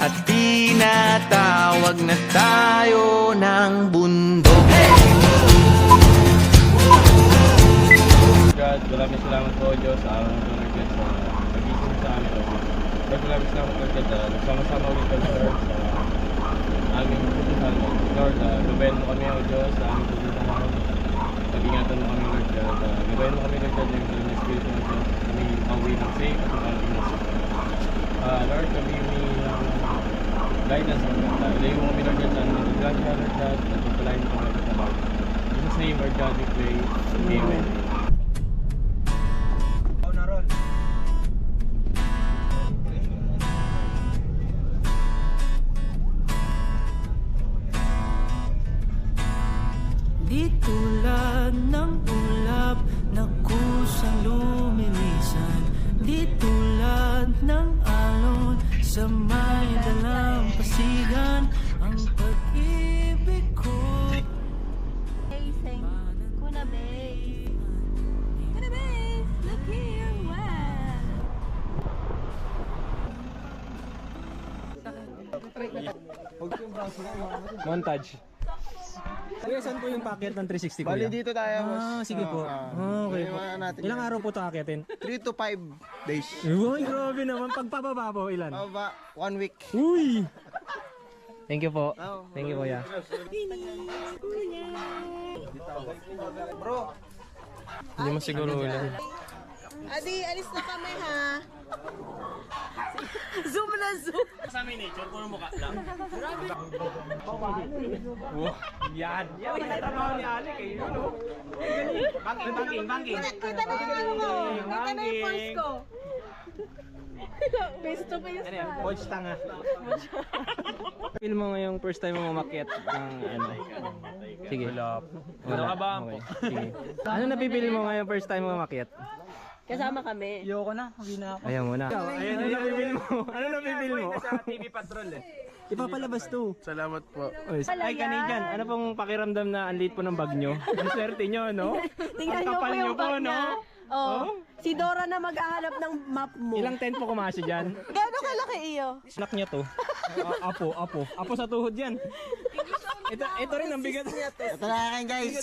at tinatawag na tayo ng bundok. God, maraming salamat po Diyos sa araw na ito sa pag-isip sa amin. God, maraming salamat po God, nagsama-sama ulit kami Lord sa aming pupuntahan. Lord, gabayan mo kami o Diyos sa aming pupuntahan. Pag-ingatan mo kami Lord God. Gabayan mo kami Lord God, yung Espiritu mo Diyos. Kami pauwi ng safe at parating na safe. Lord, kami may guidance Lord God. Ilayo mo kami Lord God, Lord God, at pagpalain mo kami Lord God. In Jesus' name Lord God, we pray. Amen. Di tulad ng ulap na kusang lumilisan, di tulad ng alon sa may dalampasigan, ang pag-ibig ko. Sing Kuna Bass. Kuna Bass, look here, wow. Montage. Kuya, saan po yung packet ng 360 kuya? Bali dito tayo, boss. Sige po. Okay po. Natin Ilang araw po ito akitin? 3 to 5 days. Uy, grabe naman. Pagpababa po, ilan? Baba, 1 week. Uy! Thank you po. Thank you kuya. Bro, Hindi mo siguro ulan. Adi, alis na kami ha. Zoom na zoom. Sa amin nature, puro mukha lang. Yan. Yan, pinatabaho ni Ali kayo, no? Banking. Kita na yung ano ko. Kita na yung force ko. Face to face Ano yan? na. Coach tanga. Feel mo ngayong first time mo umakyat ng ano? Sige. Wala. Nakabahan po. Sige. Ano napipili mo ngayong first time mo umakyat? Kasama kami. Ayaw mo na. Ayun, ano napipili mo? Ano napipili mo? Sa TV Patrol eh. Ipapalabas to. salamat po. Ay, Canadian, ano pong pakiramdam na ang liit po ng bag nyo? Ang swerte nyo, no? Tingnan Ang niyo po kapal nyo yung po, bag no? niya. Oh. Si Dora na maghahanap ng map mo. Ilang tent po kumasya dyan? Gano'n kalaki iyo? Snack niya to. Apo sa tuhod yan. Ito rin ang bigat. Ito na kayo guys.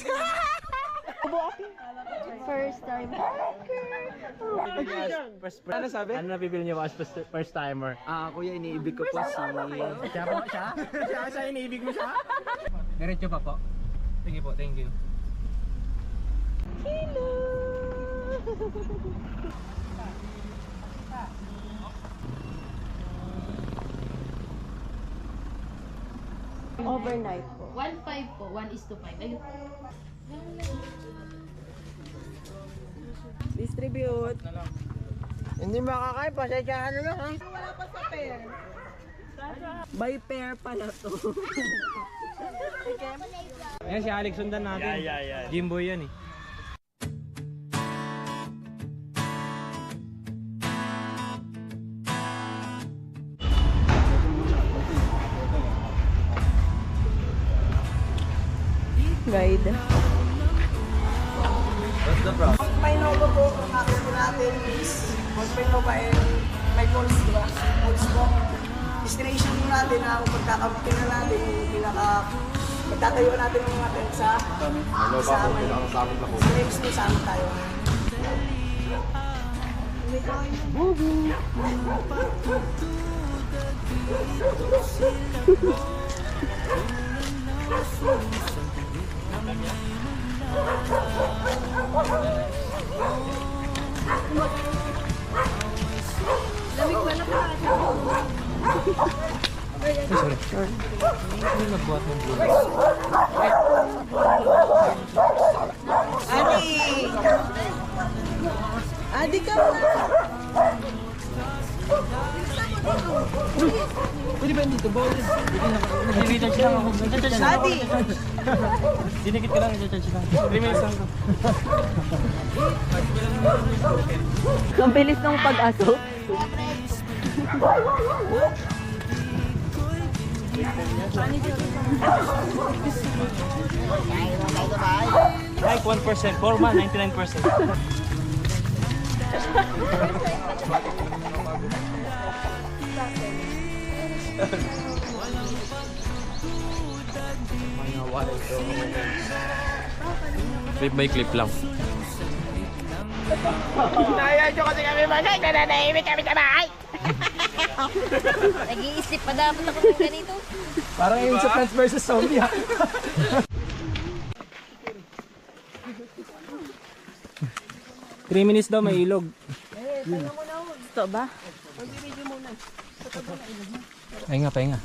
First time. Ano sabi? Ano napipili niyo as first timer? Kuya, iniibig ko po si... Siya po, siya? Siya iniibig mo siya? Diretso pa po. Sige po, thank you. Overnight po. 1-5 po, 1:5. Ayun. Distribute. Hindi makakain, pasensyahan na lang ha. Wala pa sa pair. By pair pala to. Ayan si Alex, sundan natin. Jimboy yan eh. Guide. May Nova po, ang akin po natin is May Nova and may Pulse, di ba? Pulse po. Destination po natin na kung pagkakampin na natin yung magtatayo natin ng mga tent sa next po sa amin tayo. Lamig ba na pa? Ano nagbuhat ng blue? Adi ka mo. Pwede ba dito? Bawal. Nag-recharge lang ako. Adi. Dinikit ko lang, nag-recharge lang. 3 minutes lang. Ang bilis ng pag-aso. Like 1%, forma 99%. Clip by clip lang. Nag-iisip pa dapat ako ng ganito. Parang yung sa Plants vs. Zombie ha. Three minutes daw may ilog. Ito ba? Pahinga.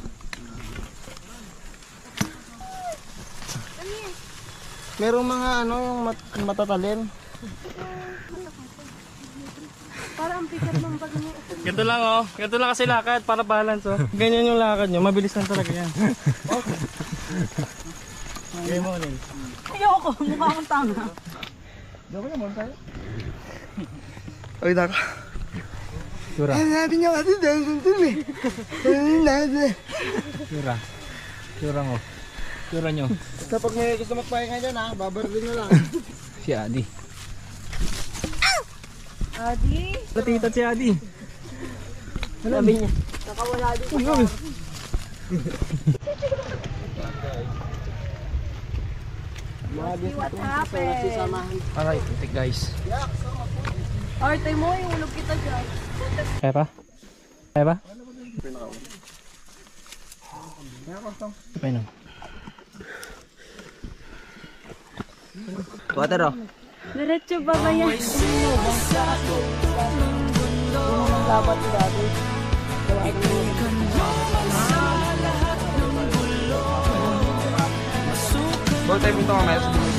Merong mga ano yung matatalim. Ganito lang oh. Ganito lang kasi lakad para balance oh. Ganyan yung lakad nyo. Mabilis lang talaga yan. Okay mo ulit. Ayoko, mukha akong tanga. Ay, naka. Tura. Sabi niya kasi dahil dun eh. Tura mo. Tura nyo. Kapag may gusto magpahinga dyan ha, babardin nyo lang. Si Adi. Adi? Tita si Adi. Sabi niya. Nakawala din. What happened? Alright, take guys. Arte mo, yung ulog kita dyan. Kaya pa? Kaya pa? Kaya na. Water oh. Diretso ba ba yan? Dapat dati. Ball time ito mamaya sa dumi.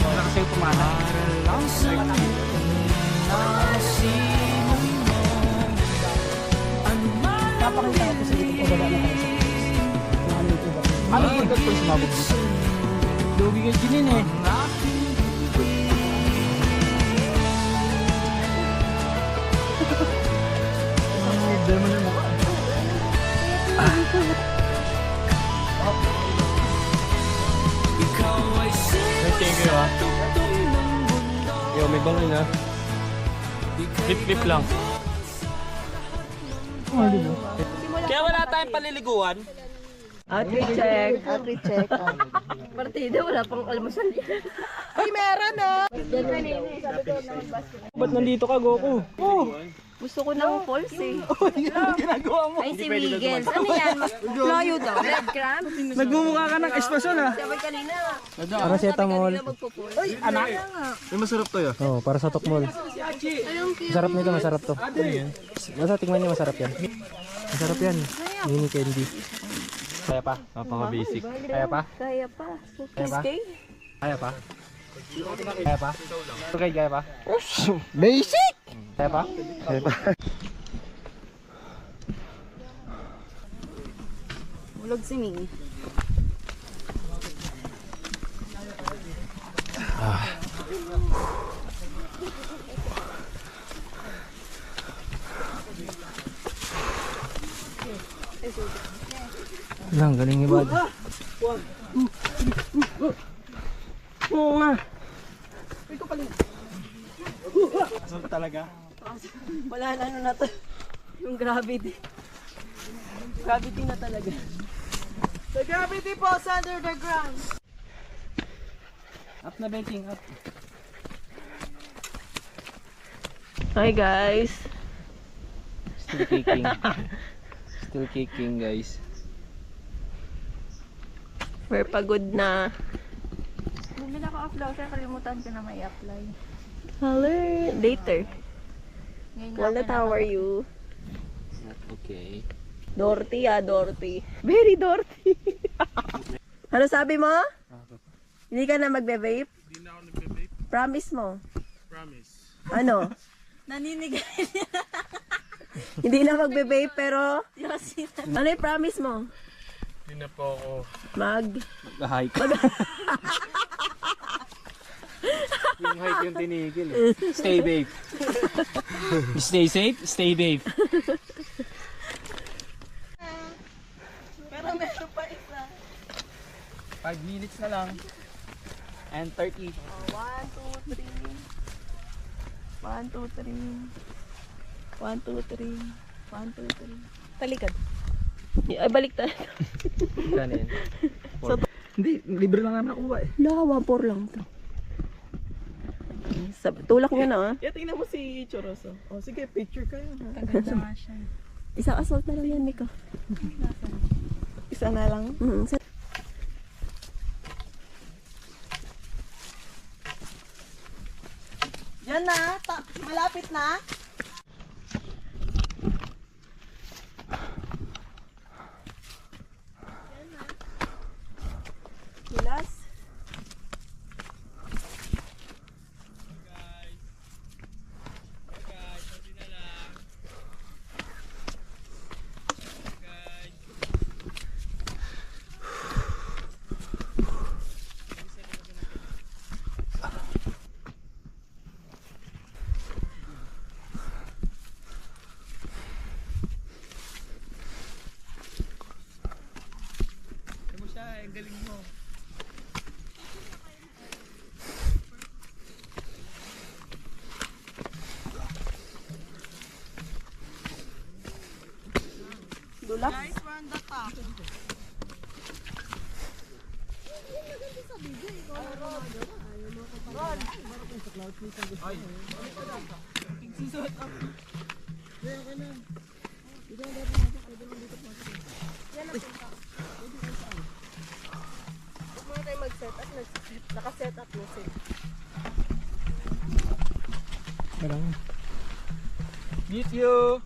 Wala kasi yung pumana. Papakita ko sa dito ko baba na tayo sa Ano yung pagkat kung sumabog dito? Lugi ka ginin eh. Thank you ah. Yo, may balon na. Flip lang. Kaya wala tayong paliliguan. Agri-check. Agri-check. Partida, wala pang almusal yan. Ay, meron ah! Ba't nandito ka, Goku? Gusto ko ng falls eh. Ginagawa mo. Ay, si Miguel. Ano yan? Layo daw. Breadcrumbs? Nagmumukha ka ng espasyon ah. Sabi kanina. Paracetamol. Ay, Anak! May masarap to yun. Oh, para sa tokmol. Masarap nito, masarap to. Basta tingnan niyo, masarap yan. Masarap yan. Mini candy. Kaya pa? Napaka-basic. Kaya pa? Kaya pa. Kaya pa? Kaya pa? Kaya pa? Okay, kaya pa? Basic! Kaya pa? Kaya pa. Ulog si Ming. Lang, galing ni Bad. Oo nga. Saan talaga? Wala na ano na to. Yung gravity. Gravity na talaga. The gravity falls under the ground. Up na benching, up. Hi guys. Still kicking. Still kicking, guys. We're pagod na. Bumili ako of Dawser, kalimutan ko na may apply. Hello. Later. Ngayon Walnut, how are you? Okay. Dorty Dorty. Very Dorty. Ano sabi mo? Hindi ka na magbe-vape? Hindi na ako nagbe-vape. Promise mo? Promise. Ano? Naninigay. Hindi na magbe-vape pero ano yung promise mo? Hindi na po ako. Hike. Yung hike yung tinigil eh. Stay babe. Stay safe, stay babe. Pero meron pa isa. 5 minutes na lang. And 30. 1, 2, 3. 1, 2, 3. 1, 2, 3. 1, 2, 3. Talikad. Ay, balik tayo. Kanin. Hindi, libre lang nga nakuha eh. Lawa, 4 lang to. Tulak nyo na, ah. Tingnan mo si Choroso. O sige, picture kayo. Isang assault na lang yan, Miko. Isa na lang. Yan na, malapit na. Hilas. Dula. Huwag tayo mag-set up. Naka-set up na sila. Meet you!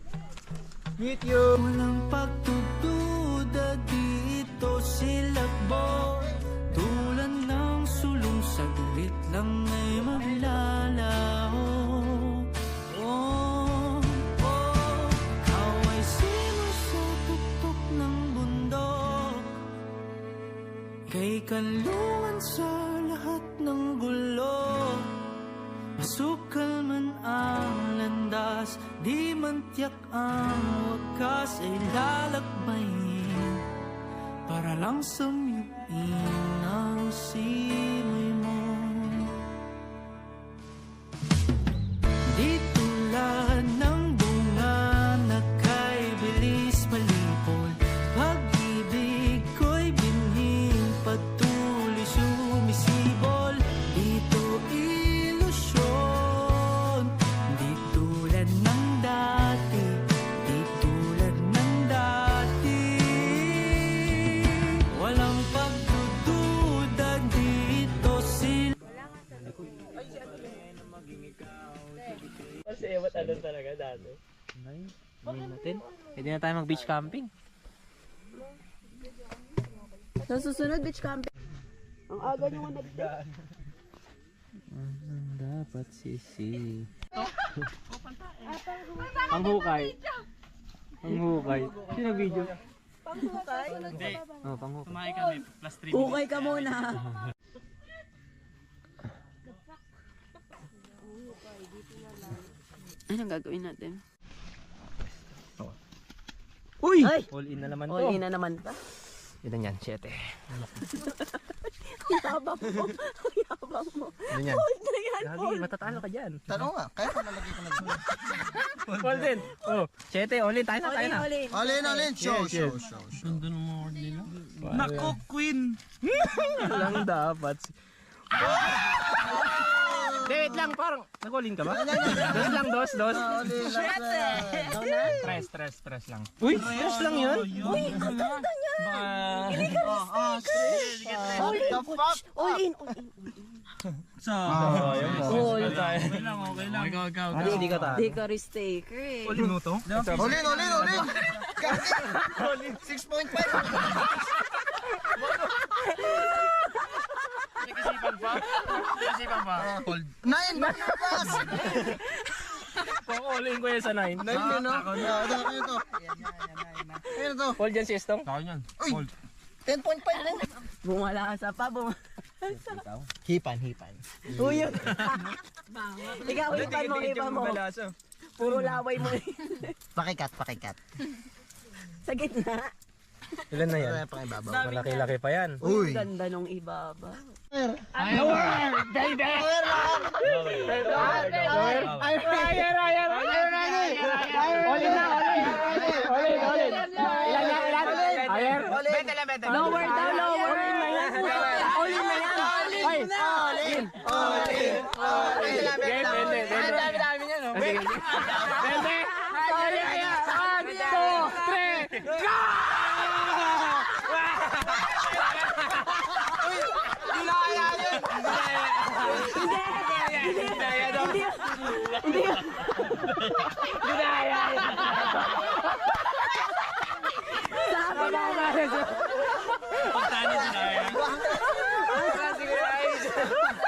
Meet you! Walang pagdududa dito silakbo. Tulad ng sulong saglit lang ay maglalaho. Oh, oh, ikaw ay sino sa tuktok ng bundok. Kay kanlungan sa lahat ng gulo. Masukal man ang landas, di man tiyak ang wakas ay lalakbayin para lang samyuin ang simoy mo. Di tulad ng bunga na kay bilis malipol, pag-ibig ko'y binhing patuloy sumisibol. Dito ilusyon, di tulad ng dati, di tulad ng dati. Walang pagdududa dito sila. Kasi ewan talon talaga dati. Ay, natin. Pwede na tayo mag-beach camping. Sa susunod, beach camping. Ang aga nyo nga Dapat sisi. Ang hukay. Ang hukay. Sino video? Panghukay? Oh, panghukay. Kumain kami, plus 3 Hukay ka muna. Anong gagawin natin? Uy! Ay! All in na naman to. All in na naman pa. Yun yan, 7. Yabang mo. Yabang mo. Yun yan. Hold na yan. Gagi, matatalo ka dyan. Tanong nga, kaya ko nalagay ko na dito. All in. Oh, 7, all in. Tayo na, tayo na. All in. Alin, show. Nako, queen! Lang dapat. Wait lang, parang nag-all-in ka ba? Dos lang, dos. Stress lang. Uy, stress lang yun? Uy, ang ganda niya. All in. All in. All in. Hindi, hindi ka tayo. Di ka risk-taker eh. All-in mo to? Olin! 6.5! Kasipan pa. 9 ba pass? Kung all-in ko yan sa 9. 9 yun, no? Ito. Ayun to. Hold yan si Estong. Uy! 10.5 mo. Bumala ka sa pa. Hipan. Uy, yun. Ikaw, hipan mo. Puro laway mo. Pakikat. Sa gitna. Ilan na yan? Pang ibabaw. Malaki-laki pa yan. Uy! Ganda nung ibaba. Lower daw, lower. All in na yan.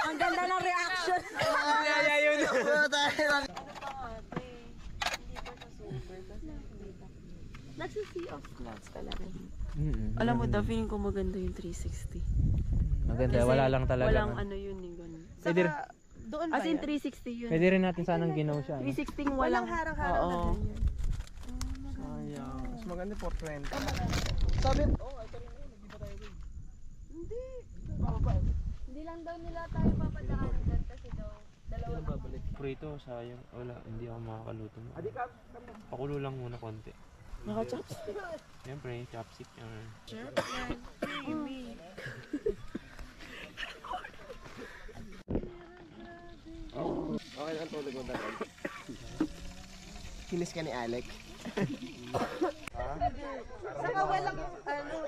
Ang ganda ng reaction. Nagsi-see of clouds talaga. Alam mo daw, feeling ko maganda yung 360. Maganda, Kasi wala lang talaga. Walang ano yun eh, ganun. Pwede, Doon As in 360 yun. pwede rin natin sanang ginaw siya. No? 360 walang harang-harang na Oo. ganyan. Sayang. Mas maganda 420. Hindi lang daw nila tayo papadaan dyan kasi daw dalawa lang. Prito, sayang. Wala, hindi ako makakaluto. Pakulo lang muna konti. Naka-chopstick. Siyempre, chopstick yan. Okay lang tulog mo dagag. Kinis ka ni Alec. Saka walang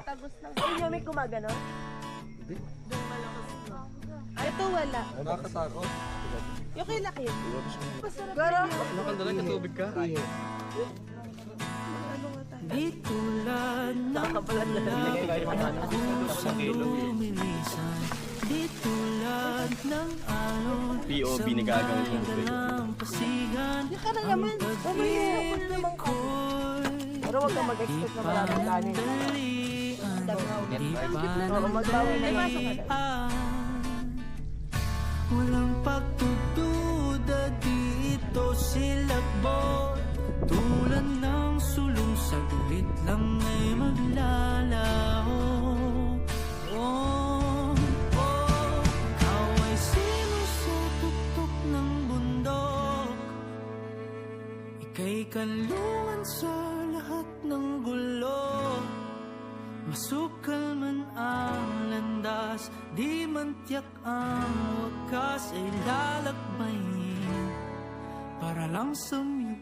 tagos ng... Ay, yung may gumagano? Ito wala. Nakakatakot. Yung kay Laki. Garo! Di tulad ng kusang lumilisan. Di tulad ng alon POV sa ni Gagawin yung dalang pasigan. Yung ka na naman. Pag-ibig ko'y Pero huwag kang mag-expect na maraming kanin. Oo, magbawi na lang. Walang pagtutuda dito silakbo. Tulad ng sulong saglit lang ay maglalaho. Oh, oh, ikaw ay sino sa tuktok ng bundok. Ika'y kanlungan sa lahat ng gulo. Masukal man ang landas, di man tiyak ang wakas ay lalakbayin para lang samyuin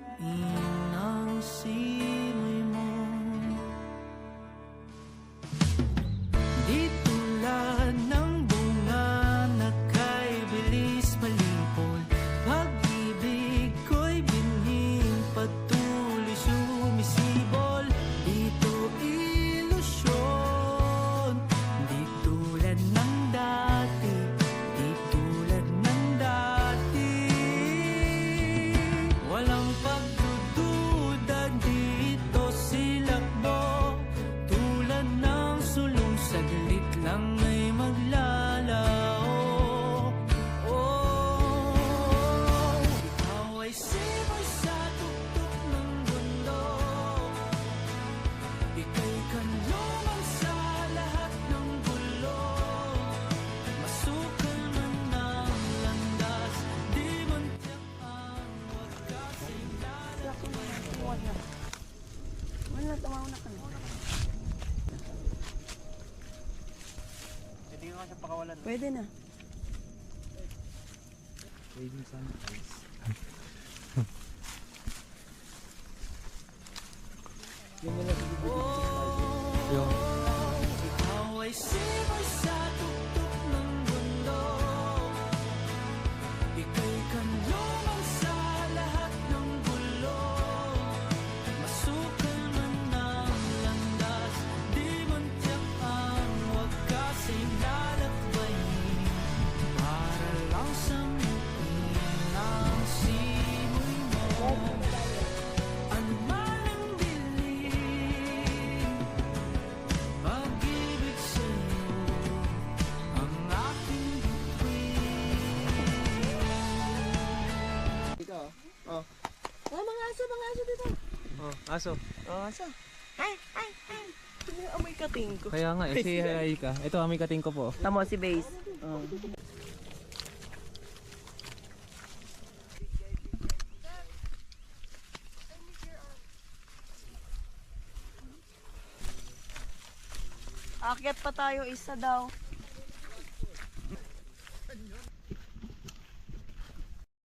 ang simoy mo. Di tulad ng bunga na kay bilis malipol, pag-ibig ko'y binhing patuloy sumisibol. Dito ilusyon, di tulad ng dati, di tulad ng dati. Walang pagdududa dito silakbo. Tulad ng sulong saglit lang ay maglalaho. Oh, ikaw ay simoy sa tuktok ng bundok. Ika'y kanlungan sa lahat ng gulo. Masukal man ang landas, di man tiyak ang wagas ay lalakbayin. Wala, tumawa na kami. Pwede na. Ikaw ay simoy sa tuktok ng bundok. Ika'y kanlungan sa lahat ng gulo. Masukal man ang landas, di man tiyak ang wagas ay lalakbayin para lang samyuin ang simoy mo. Ano man ang dilim, pag-ibig sa'yo ang aking bituin. Dito. Oh. Oh, mga aso dito. Oh, aso. Oh, asa? Amoy kating ko. Kaya nga, si Aika. Ito, amoy kating ko po. Tamo si Base. Oh. Akyat pa tayo, isa daw.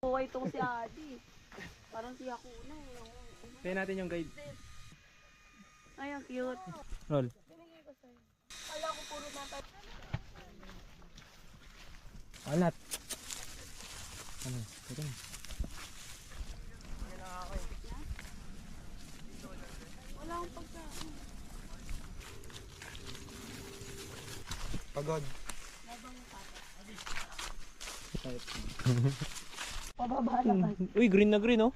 Buhay itong si Adi. Parang si Hakuna. Tingnan natin yung guide. Ay, ang cute. Roll. Kala ko puro nata. Alat. Ano? Ito na. Wala akong pagkain. Pagod. Pababa na ka. Uy, green na green, oh.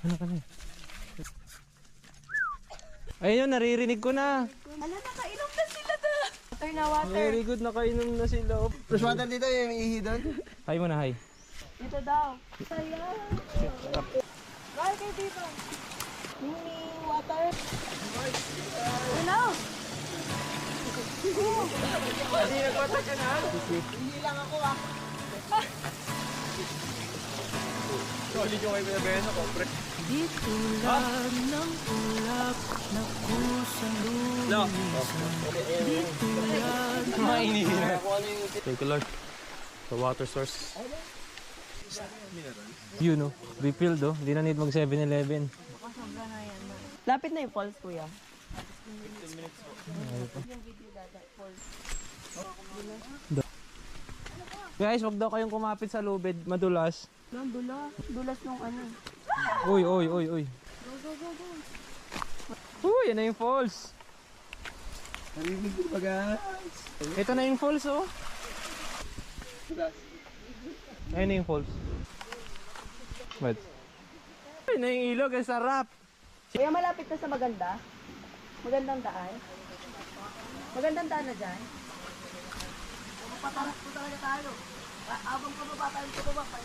Ano ka na? Ayun yun, naririnig ko na. Hala, nakainom na sila na. Water na water. Very good, nakainom na sila. Fresh water dito, yung ihi doon. Hi mo na, hi. Dito daw. Saya. Bye kayo dito. Mini water. Hello. Hindi nagwata ka na? Hindi lang ako ah. Solid yung kayo pinabeno ko, pre. Di tulad ng ulap na kusang lumisan. Di tulad ng Take a look. The water source. Yun, no? Refilled, oh. Hindi na need mag 7-Eleven. Lapit na yung falls, kuya. Guys, wag daw kayong kumapit sa lubid. Madulas. Ang dulas nung ano. Uy, uy, uy, uy. Uy, yan na yung falls. Narinig ko ba guys? Ito na yung falls, oh. Ayun na yung falls. Wait. Ayun na yung ilog, ang sarap. Kuya, malapit na sa maganda. Magandang daan. Magandang daan na dyan. Patarap po talaga tayo. Abang pababa tayo pababa.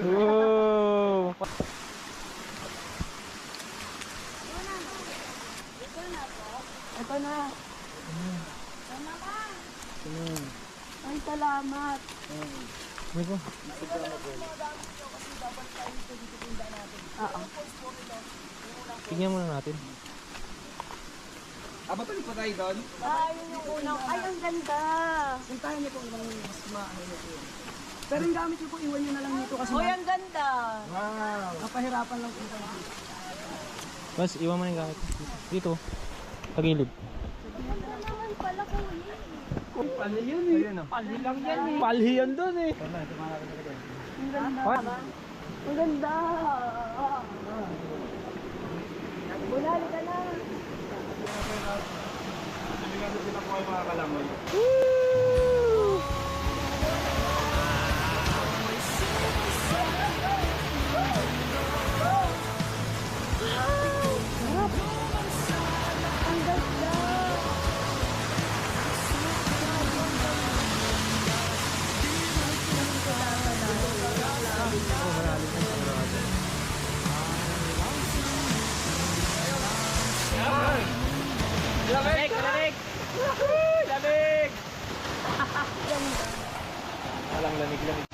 Wow. Ito na. Ay, salamat. Ano ko? Oo. Tingnan muna natin. Balik pa tayo doon? Ay, yun yung unang. Ay, ang ganda. Puntahan niyo po ibang mas maano niyo po. Pero yung gamit niyo po, iwan niyo na lang dito kasi Uy, ang ganda. Wow. napahirapan lang po tayo. Mas, iwan mo na yung gamit. Dito. Tagilid. naman pala ko Palhi yan eh. Palhi lang yan eh. Palhi yan doon eh. Ang ganda. Ang ganda. Bulali ka na. Delikado sila po kayo mga kalamoy. Ang ganda. Lamig! Lamig! Lamig! Walang lamig-lamig.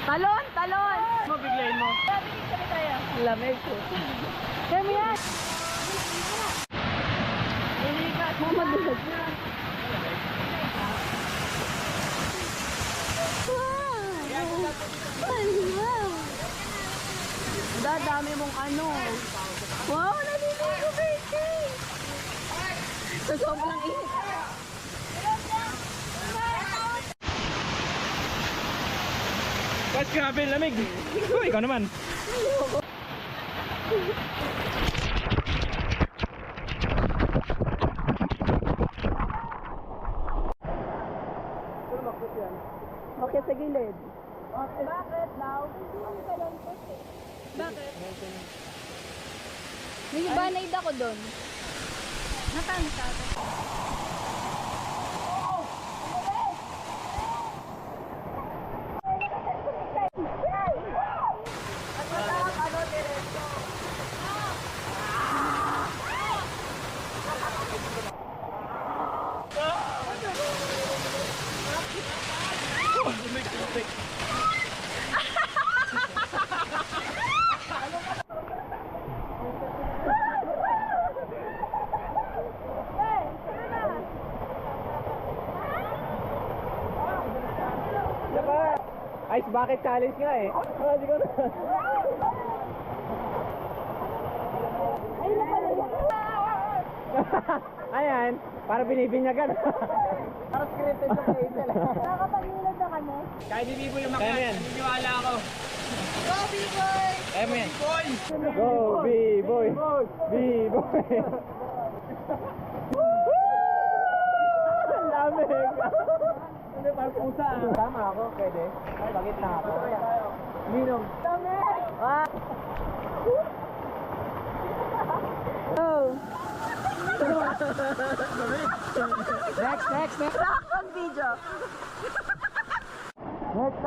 Talon, talon. Mabiglayin mo. Lamig ko. Kami yan. Ilikat mo madulas na. Wow! Dami mong ano. Wow, naliligo, baby! Sa sobrang init. Ba't grabe ang lamig? Uy, ikaw naman. gilid. Bakit daw? Hindi ka lang kasi. Bakit? May banayad ako doon. Nakano sa akin? Ice bucket challenge nga eh. Ayan, para binibinyagan. Para scripted yung kaisel. Nakapag-ilad na kami. Kahit hindi mo yung makat, naniniwala ako. Go B-boy! B-boy! Ang lamig! Hindi, parang pusa. Tama ako, pwede. Bakit na ako? Minom. Next ang video. Next!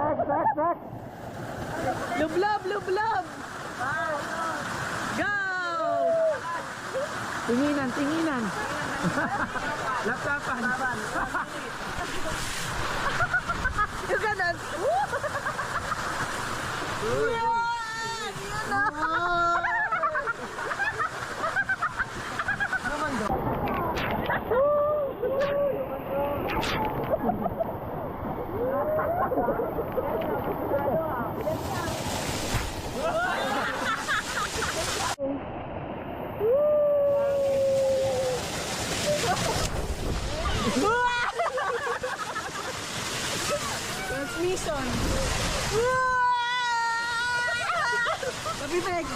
Lublob! Go! Tinginan. Laptapan! Yung ganun. Yan! Yan na! Transmission. Sabi Meg.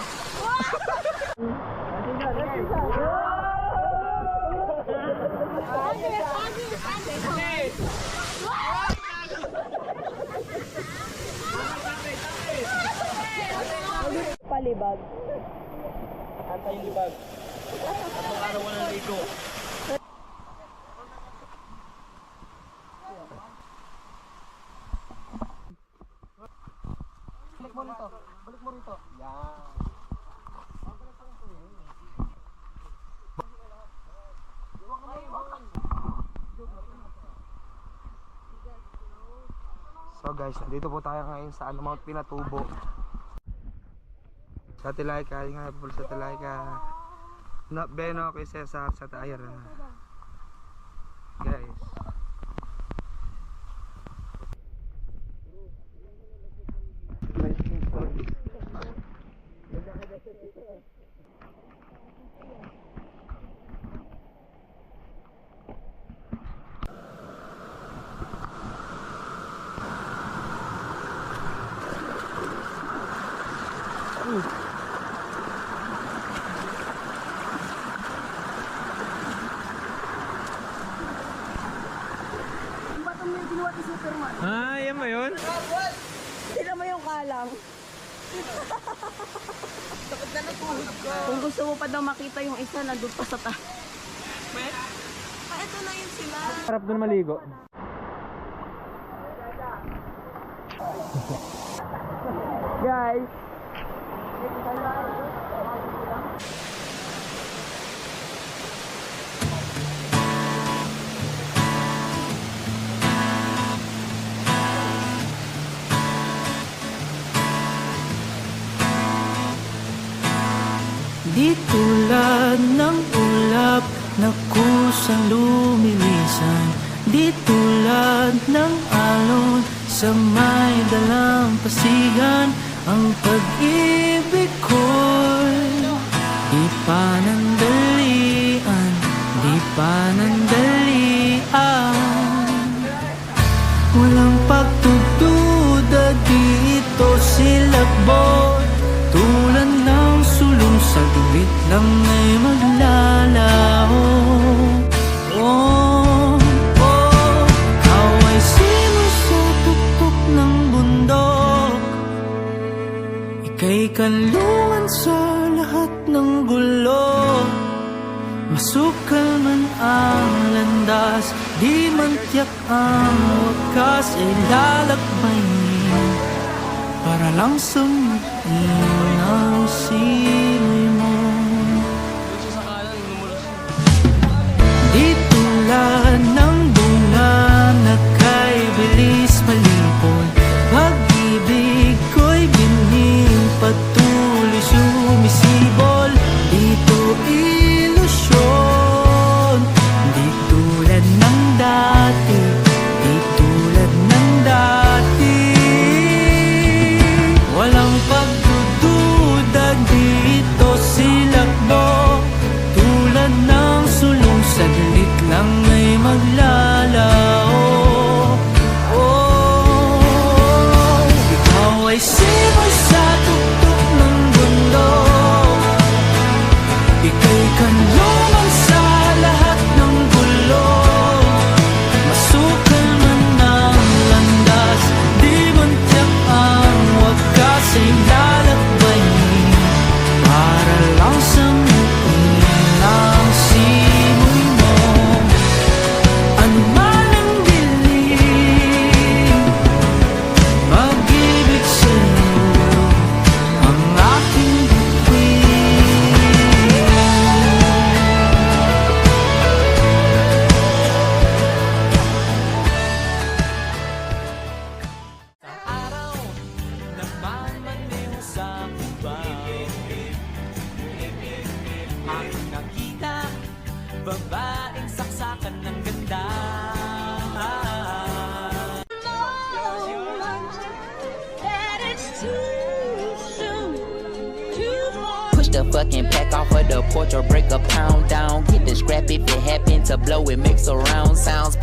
Palibag. Antay-libag. Ang araw ko ng ligo. Balik mo rito. Yan. So guys, nandito po tayo ngayon sa Mount Pinatubo. Sa Tilayca, nga po sa Tilayca. Beno kay Cesar sa Tayar. Guys. Ah, yan ba yun? Sila mo yung kalang. Kung gusto mo pa daw makita yung isa, nandun pa sa taas. Ito na yun sila. Sarap doon maligo. Guys. Di tulad ng ulap na kusang lumilisan, di tulad ng alon sa may dalampasigan. Ang pag-ibig ko'y di panandalian, di panandalian. Walang pagtutuda dito silakbot, tulad ng sulong sa gubit lang ay maglalaho. Oh, ikaw ay sino sa tuktok ng kanlungan sa lahat ng gulo. Masukal man ang landas, di man tiyak ang wakas ay lalakbayin para lang sumutin ang simoy mo. Di tulad ng bunga na kay bilis malipon, pag-ibig ko'y bining patuloy sumisibol. Dito ilusyon, di tulad ng dati, di tulad ng dati. Walang pagdududa dito silakbo, tulad ng sulong saglit lang ay maglalao. Oh, ikaw ay simoy sa tuktok ng bundok, ika'y kanlungan sa lahat ng gulo. Masukal man ang landas, di man tiyak ang wakas ay lalakbayin para lang samutin ang simoy mo. Ano man ang dilim, pag-ibig sa'yo ang aking bituin. Araw, nagmamaneho sa kubang. Aking nakita, babaeng saksakan ng ganda. Push the fucking pack off of the porch or break a pound down. Get the scrap if it happen to blow, it makes a round sounds.